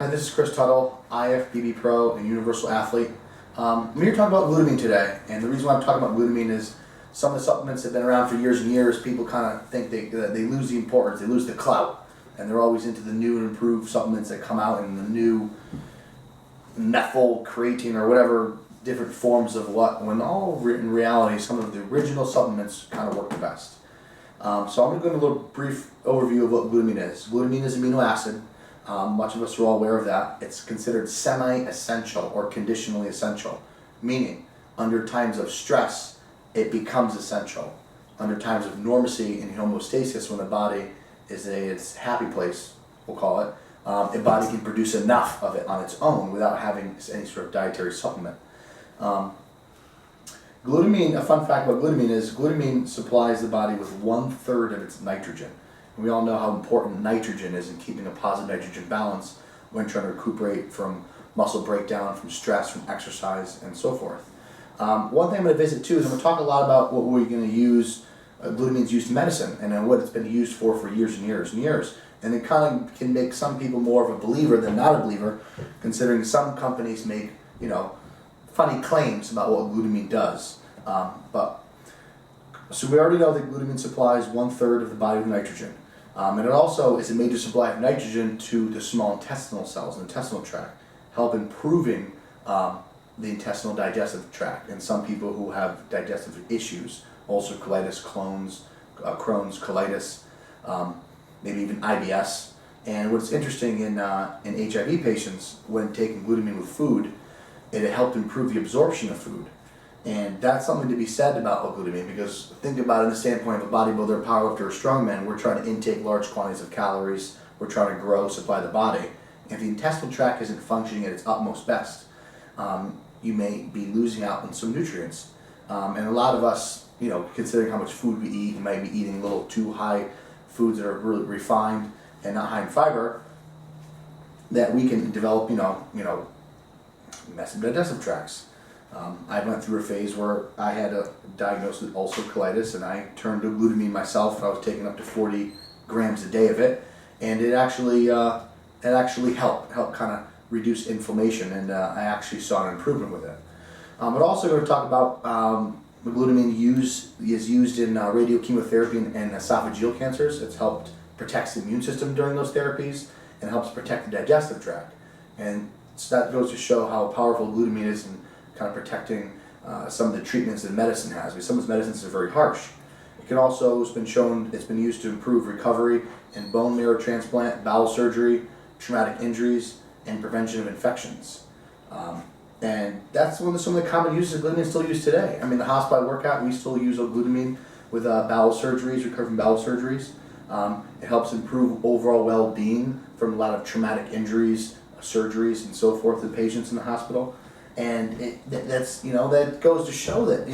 Hi, this is Chris Tuttle, IFBB Pro and Universal Athlete. I'm here to talk about glutamine today, and the reason why I'm talking about glutamine is some of the supplements have been around for years and years. People kind of think they lose the importance, they lose the clout, and they're always into the new and improved supplements that come out in the new methyl creatine or whatever different forms of what, when all in reality some of the original supplements kind of work the best. So I'm going to go into a little brief overview of what glutamine is. Glutamine is amino acid. Much of us are all aware of that. It's considered semi-essential or conditionally essential, meaning under times of stress it becomes essential. Under times of normacy and homeostasis, when the body is its happy place, we'll call it, the body can produce enough of it on its own without having any sort of dietary supplement. Glutamine, a fun fact about glutamine is glutamine supplies the body with 1/3 of its nitrogen. And we all know how important nitrogen is in keeping a positive nitrogen balance when trying to recuperate from muscle breakdown, from stress, from exercise, and so forth. One thing I'm going to visit too is I'm going to talk a lot about what we're going to use. Glutamine is used in medicine and what it's been used for years and years and years. And it kind of can make some people more of a believer than not a believer, considering some companies make, funny claims about what glutamine does. So we already know that glutamine supplies 1/3 of the body with nitrogen. And it also is a major supply of nitrogen to the small intestinal cells, the intestinal tract, help improving the intestinal digestive tract. And some people who have digestive issues, ulcer colitis, Crohn's colitis, maybe even IBS. And what's interesting in HIV patients, when taking glutamine with food, it helped improve the absorption of food. And that's something to be said about glutamine, because think about it in the standpoint of a bodybuilder, powerlifter, or strongman. We're trying to intake large quantities of calories. We're trying to grow, supply the body. If the intestinal tract isn't functioning at its utmost best, you may be losing out on some nutrients. And a lot of us, considering how much food we eat, you might be eating a little too high foods that are really refined and not high in fiber, that we can develop, massive digestive tracts. I went through a phase where I had a diagnosis with ulcer colitis, and I turned to glutamine myself. I was taking up to 40 grams a day of it, and it actually helped kind of reduce inflammation, and I actually saw an improvement with it. But also going to talk about the glutamine is used in radiochemotherapy and esophageal cancers. It's helped protect the immune system during those therapies and helps protect the digestive tract. And so that goes to show how powerful glutamine is in kind of protecting some of the treatments that medicine has. Because some of these medicines are very harsh. It can also, it's been used to improve recovery in bone marrow transplant, bowel surgery, traumatic injuries, and prevention of infections. And that's some of the common uses of glutamine still used today. I mean, the hospital I work at, we still use glutamine with bowel surgeries, recovery from bowel surgeries. It helps improve overall well-being from a lot of traumatic injuries, surgeries, and so forth to patients in the hospital. And that goes to show that,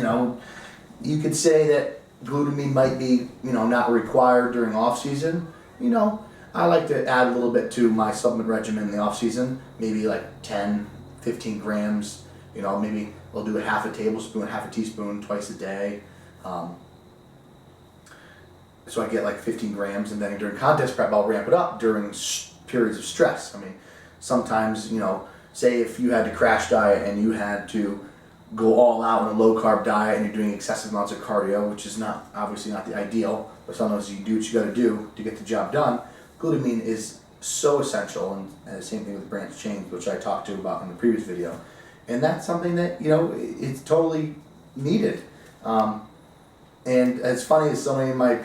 you could say that glutamine might be, not required during off-season. I like to add a little bit to my supplement regimen in the off-season, maybe like 10, 15 grams. Maybe I'll do a half a tablespoon, half a teaspoon twice a day. So I get like 15 grams, and then during contest prep, I'll ramp it up during periods of stress. I mean, sometimes, say if you had to crash diet and you had to go all out on a low carb diet and you're doing excessive amounts of cardio, which is obviously not the ideal, but sometimes you do what you got to do to get the job done. Glutamine is so essential, and the same thing with branched chains, which I talked to about in the previous video. And that's something that, it's totally needed. And it's funny, so many of my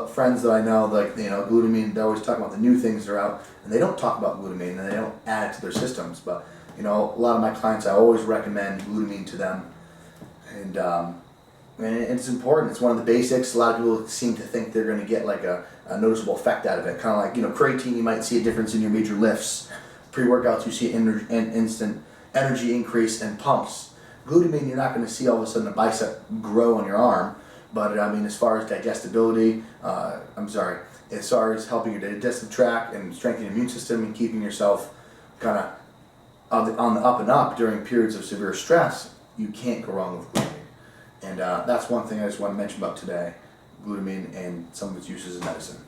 friends that I know, glutamine, they always talk about the new things that are out, and they don't talk about glutamine, and they don't add it to their systems. But, a lot of my clients, I always recommend glutamine to them. And it's important. It's one of the basics. A lot of people seem to think they're going to get like a noticeable effect out of it. Kind of like, creatine, you might see a difference in your major lifts. Pre-workouts, you see an instant energy increase and pumps. Glutamine, you're not going to see all of a sudden a bicep grow on your arm. But as far as digestibility, as far as helping your digestive tract and strengthening your immune system and keeping yourself kind of on the up and up during periods of severe stress, you can't go wrong with glutamine. And that's one thing I just want to mention about today, glutamine and some of its uses in medicine.